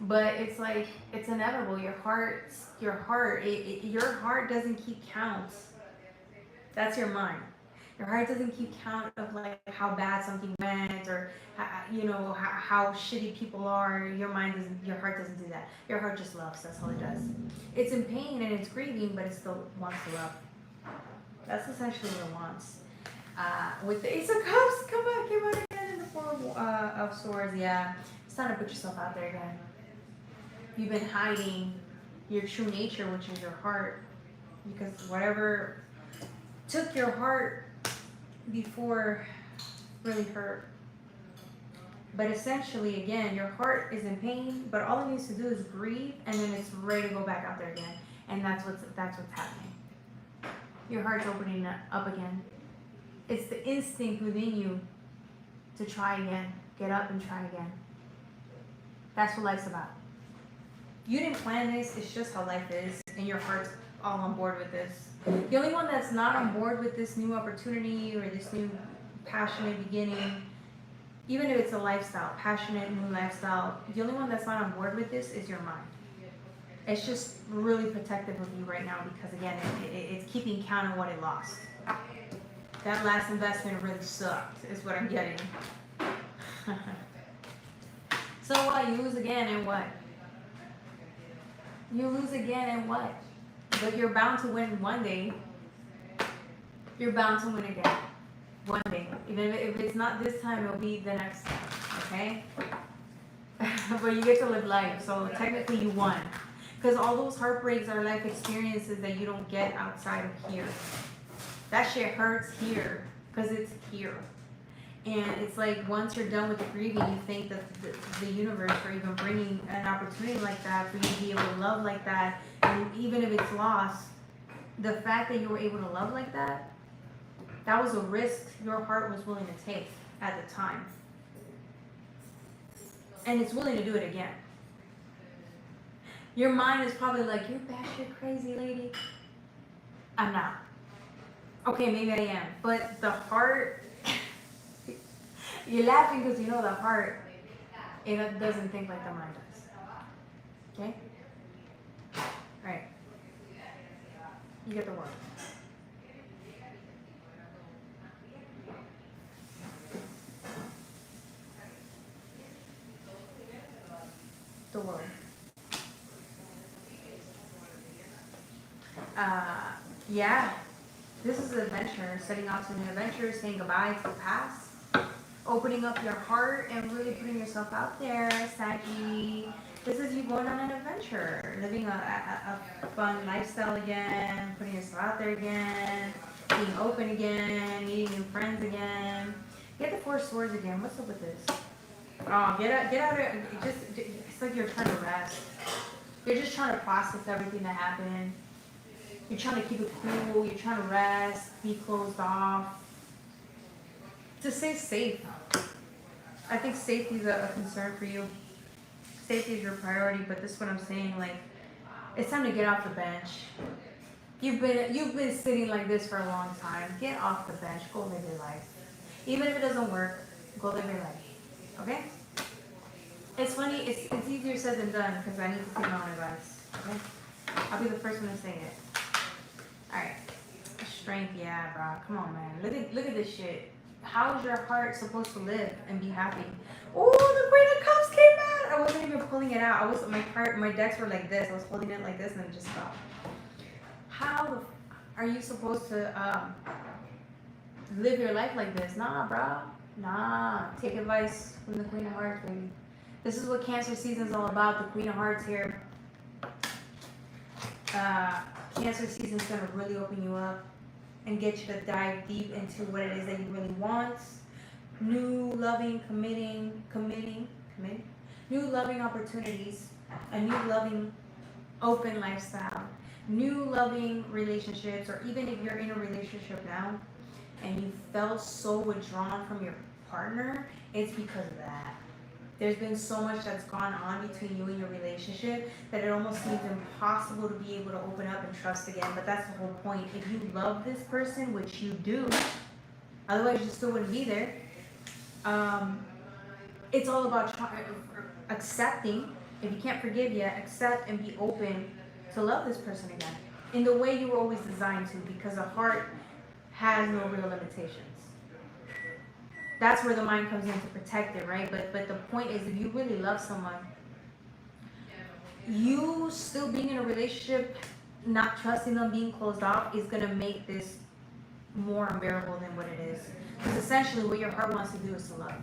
But it's like, it's inevitable. Your heart doesn't keep count. That's your mind. Your heart doesn't keep count of like how bad something went, or how shitty people are. Your heart doesn't do that. Your heart just loves. That's all it does. It's in pain and it's grieving, but it still wants to love. That's essentially what it wants. With the Ace of Cups, come on, came out again in the Four of Swords. Yeah, it's time to put yourself out there again. You've been hiding your true nature, which is your heart, because whatever took your heart before really hurt. But essentially, again, your heart is in pain, but all it needs to do is breathe, and then it's ready to go back out there again. And that's what's happening. Your heart's opening up again. It's the instinct within you to try again. Get up and try again. That's what life's about. You didn't plan this, it's just how life is, and your heart's all on board with this. The only one that's not on board with this new opportunity or this new passionate beginning, even if it's a lifestyle, passionate new lifestyle, the only one that's not on board with this is your mind. It's just really protective of you right now because, again, it's keeping count of what it lost. That last investment really sucked, is what I'm getting. So what? You lose again and what? You lose again and what? But you're bound to win one day. You're bound to win again. One day. Even if it's not this time, it'll be the next time. Okay? But you get to live life. So technically you won. Because all those heartbreaks are life experiences that you don't get outside of here. That shit hurts here. Because it's here. And it's like once you're done with the grieving, you think that the universe, or even bringing an opportunity like that for you to be able to love like that, and even if it's lost, the fact that you were able to love like that, that was a risk your heart was willing to take at the time. And it's willing to do it again. Your mind is probably like, you're batshit crazy, lady. I'm not. Okay, maybe I am. But the heart... You're laughing because you know the heart, it doesn't think like the mind does. Okay? Alright. You get the word. The world. Yeah. This is an adventure. Setting out to an adventure, saying goodbye to the past. Opening up your heart and really putting yourself out there, Saggy. This is you going on an adventure, living a fun lifestyle again, putting yourself out there again, being open again, meeting new friends again. Get the Four of Swords again. What's up with this? Oh, get out of it. It's like you're trying to rest. You're just trying to process everything that happened. You're trying to keep it cool. You're trying to rest, be closed off. To stay safe. I think safety is a concern for you. Safety is your priority, but this is what I'm saying, like, it's time to get off the bench. You've been sitting like this for a long time. Get off the bench. Go live your life. Even if it doesn't work, go live your life. Okay? It's funny, it's easier said than done because I need to take my own advice. Okay? I'll be the first one to say it. Alright. Strength, yeah, bro. Come on, man. Look at this shit. How is your heart supposed to live and be happy? Oh, the Queen of Cups came out. I wasn't even pulling it out. My decks were like this. I was holding it like this and it just stopped. How are you supposed to live your life like this? Nah, bro. Nah. Take advice from the Queen of Hearts, baby. This is what Cancer season is all about. The Queen of Hearts here. Cancer season is going to really open you up and get you to dive deep into what it is that you really want. New loving, committing, new loving opportunities, a new loving, open lifestyle, new loving relationships, or even if you're in a relationship now and you felt so withdrawn from your partner, it's because of that. There's been so much that's gone on between you and your relationship that it almost seems impossible to be able to open up and trust again. But that's the whole point. If you love this person, which you do, otherwise you still wouldn't be there. It's all about accepting If you can't forgive yet, accept and be open to love this person again in the way you were always designed to, because the heart has no real limitations. That's where the mind comes in to protect it, right? But the point is, if you really love someone, you still being in a relationship, not trusting them, being closed off, is gonna make this more unbearable than what it is. Because essentially, what your heart wants to do is to love.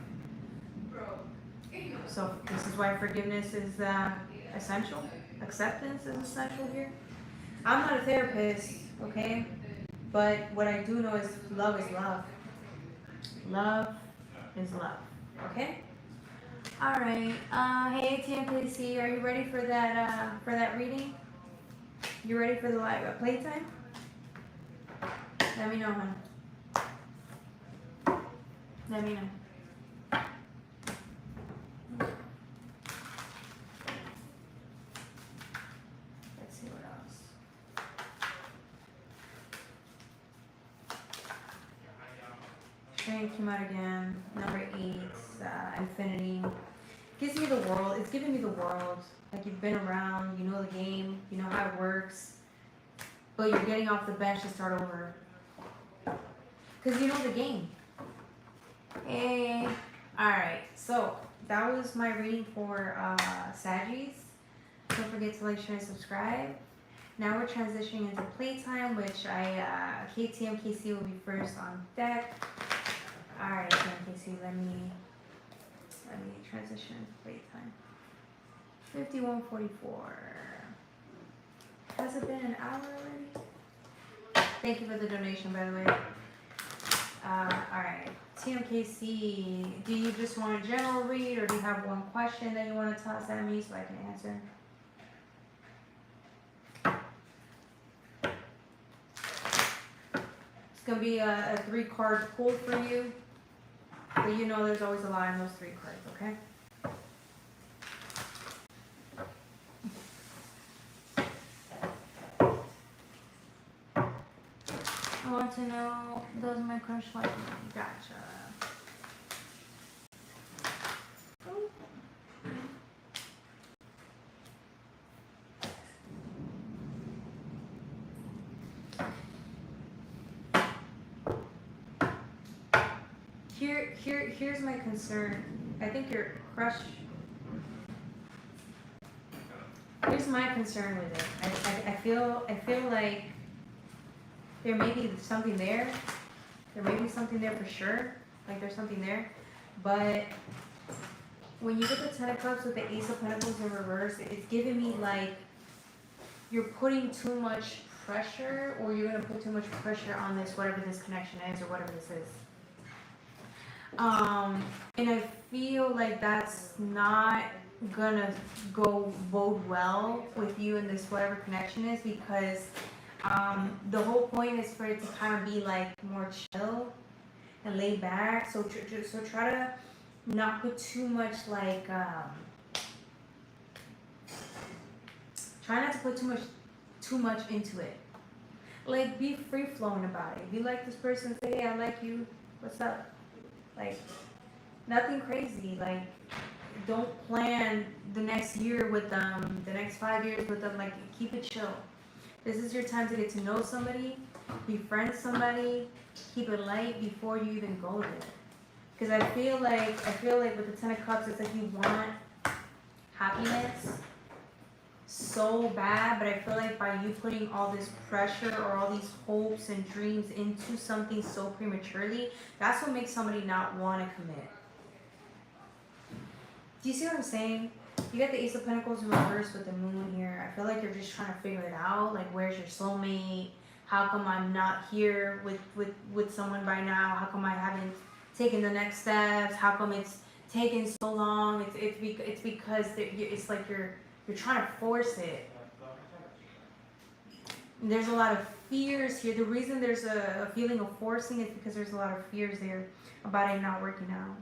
So this is why forgiveness is essential. Acceptance is essential here. I'm not a therapist, okay? But what I do know is love is love. Love is love, okay? All right. Hey, TMPC, are you ready for that reading? You ready for the live playtime? Let me know, hon. Let me know. Let's see what else. Strength came out again. Number 8, infinity. Gives me the world. It's giving me the world. Like, you've been around, you know the game, you know how it works, but you're getting off the bench to start over. Because you know the game. Hey. Alright, so that was my reading for Saggies. Don't forget to like, share, and subscribe. Now we're transitioning into playtime, which KTMKC will be first on deck. Alright, KTMKC, let me transition into playtime. 51:44. Has it been an hour already? Thank you for the donation, by the way. Alright. TMKC, do you just want a general read, or do you have one question that you want to toss at me so I can answer? It's going to be a 3-card pull for you. But you know there's always a lie on those 3 cards, okay? I want to know, does my crush like me? Gotcha. Here's my concern. I think your crush. Here's my concern with it. I feel like there may be something there. There may be something there for sure. Like, there's something there. But when you get the 10 of Cups with the Ace of Pentacles in reverse, it's giving me like you're putting too much pressure, or you're going to put too much pressure on this, whatever this connection is, or whatever this is. And I feel like that's not gonna bode well with you in this whatever connection is, because the whole point is for it to kind of be like more chill and laid back. So try to not put too much like try not to put too much into it. Like, be free flowing about it. If you like this person, say, hey, I like you. What's up? Like, nothing crazy. Like, don't plan the next year with them, the next 5 years with them. Like, keep it chill. This is your time to get to know somebody, befriend somebody, keep it light before you even go there. Because I feel like with the 10 of Cups, it's like you want happiness so bad, but I feel like by you putting all this pressure or all these hopes and dreams into something so prematurely, that's what makes somebody not want to commit. Do you see what I'm saying? You got the Ace of Pentacles in reverse with the Moon here. I feel like you're just trying to figure it out. Like, where's your soulmate? How come I'm not here with someone by now? How come I haven't taken the next steps? How come it's taken so long? It's because it's like you're trying to force it. There's a lot of fears here. The reason there's a feeling of forcing is because there's a lot of fears there about it not working out.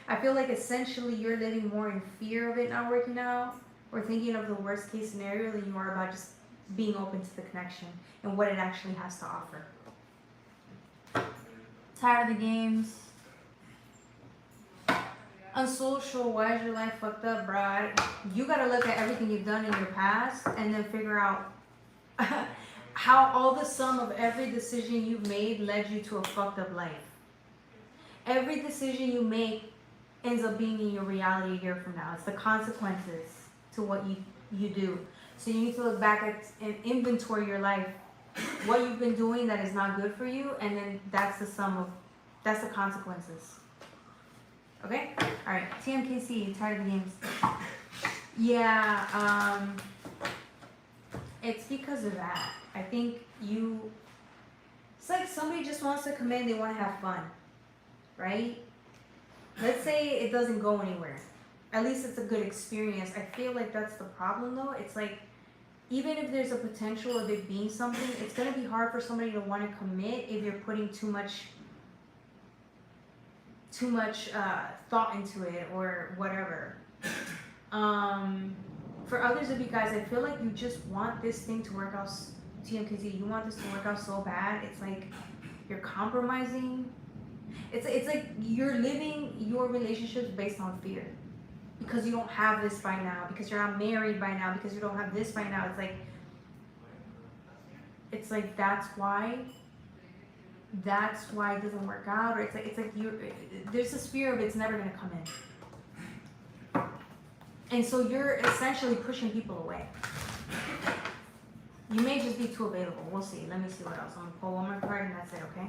I feel like essentially you're living more in fear of it not working out, or thinking of the worst case scenario, than you are about just being open to the connection and what it actually has to offer. Tired of the games. Unsocial, why is your life fucked up, bro? You gotta look at everything you've done in your past and then figure out how all the sum of every decision you've made led you to a fucked up life. Every decision you make ends up being in your reality a year from now. It's the consequences to what you do. So you need to look back at and inventory your life, what you've been doing that is not good for you, and then that's the consequences. Okay? Alright, TMKC, tired of the games. Yeah, it's because of that. I think it's like somebody just wants to come in, they want to have fun, right? Let's say it doesn't go anywhere. At least it's a good experience. I feel like that's the problem though. It's like, even if there's a potential of it being something, it's going to be hard for somebody to want to commit if you're putting too much thought into it or whatever. For others of you guys, I feel like you just want this thing to work out. TMKZ, you want this to work out so bad. It's like you're compromising. It's like you're living your relationships based on fear, because you don't have this by now, because you're not married by now, because you don't have this by now. It's like that's why it doesn't work out, or it's like there's this fear of it's never gonna come in, and so you're essentially pushing people away. You may just be too available. We'll see. Let me see what else. I'm gonna pull one more card and that's it. Okay.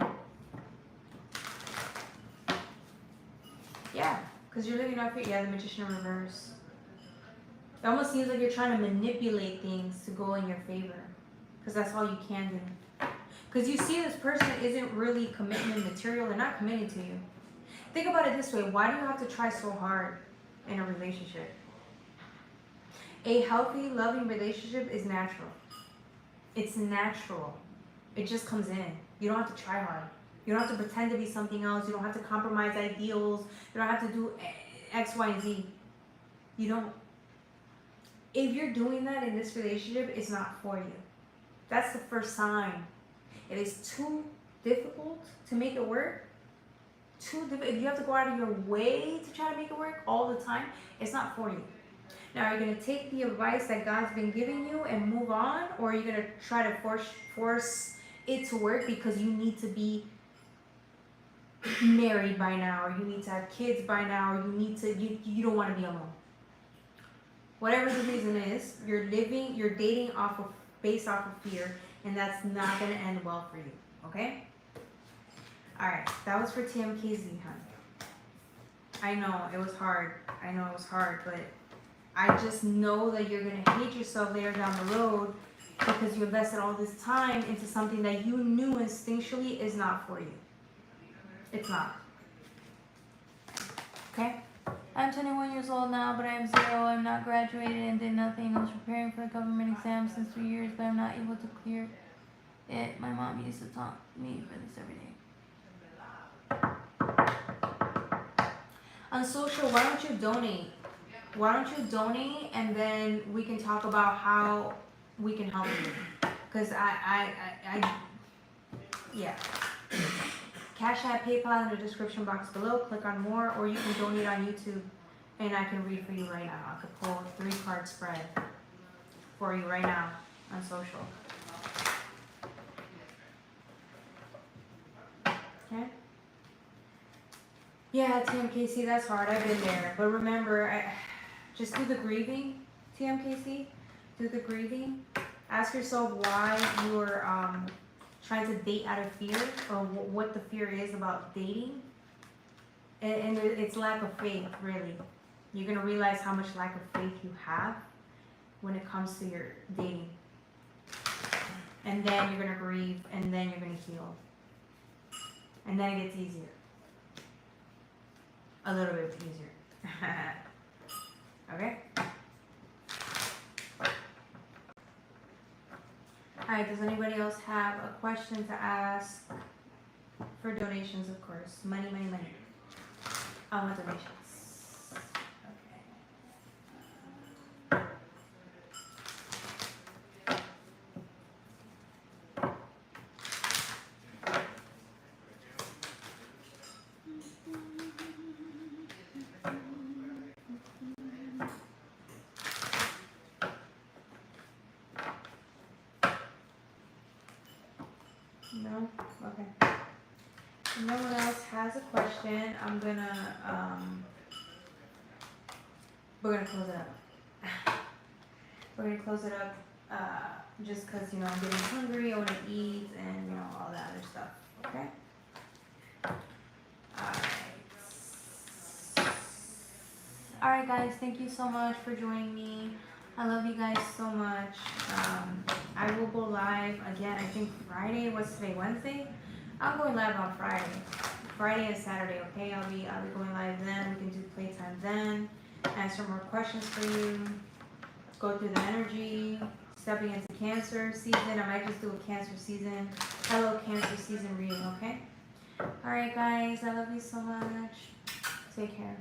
Yeah, because you're living off your, the Magician in reverse. It almost seems like you're trying to manipulate things to go in your favor, because that's all you can do. Because you see this person isn't really commitment material. They're not committed to you. Think about it this way. Why do you have to try so hard in a relationship? A healthy, loving relationship is natural. It's natural. It just comes in. You don't have to try hard. You don't have to pretend to be something else. You don't have to compromise ideals. You don't have to do X, Y, and Z. You don't. If you're doing that in this relationship, it's not for you. That's the first sign. It is too difficult to make it work. If you have to go out of your way to try to make it work all the time, it's not for you. Now, are you going to take the advice that God's been giving you and move on? Or are you going to try to force it to work because you need to be married by now, or you need to have kids by now, or you don't want to be alone? Whatever the reason is, you're dating based off of fear, and that's not going to end well for you. Okay? Alright, that was for TMKZ, hun. I know it was hard, but I just know that you're going to hate yourself later down the road because you invested all this time into something that you knew instinctually is not for you. It's not. Okay? I'm 21 years old now, but I am 0. I'm not graduated and did nothing. I was preparing for a government exam since 3 years, but I'm not able to clear it. My mom used to taunt me for this every day. On social, why don't you donate? Why don't you donate, and then we can talk about how we can help you. Because yeah. Cash App, PayPal in the description box below. Click on more, or you can donate on YouTube, and I can read for you right now. I could pull a 3-card spread for you right now on social. Okay? Yeah, TMKC, that's hard. I've been there. But remember, just do the grieving, TMKC. Do the grieving. Ask yourself why you're trying to date out of fear, or what the fear is about dating. And it's lack of faith, really. You're going to realize how much lack of faith you have when it comes to your dating. And then you're going to grieve, and then you're going to heal. And then it gets easier. A little bit easier. Okay? Alright, does anybody else have a question to ask? For donations, of course. Money, money, money. I want donations. Okay. No? Okay. If no one else has a question, I'm gonna, we're gonna close it up. We're gonna close it up, just cause, you know, I'm getting hungry, I wanna eat, and, you know, all that other stuff, okay? Alright guys, thank you so much for joining me. I love you guys so much. I will go live again, I think Friday, what's today, Wednesday? I'm going live on Friday. Friday and Saturday, okay? I'll be going live then. We can do playtime then. Answer more questions for you. Go through the energy. Stepping into Cancer season. I might just do a Cancer season. Hello Cancer season reading, okay? Alright guys, I love you so much. Take care.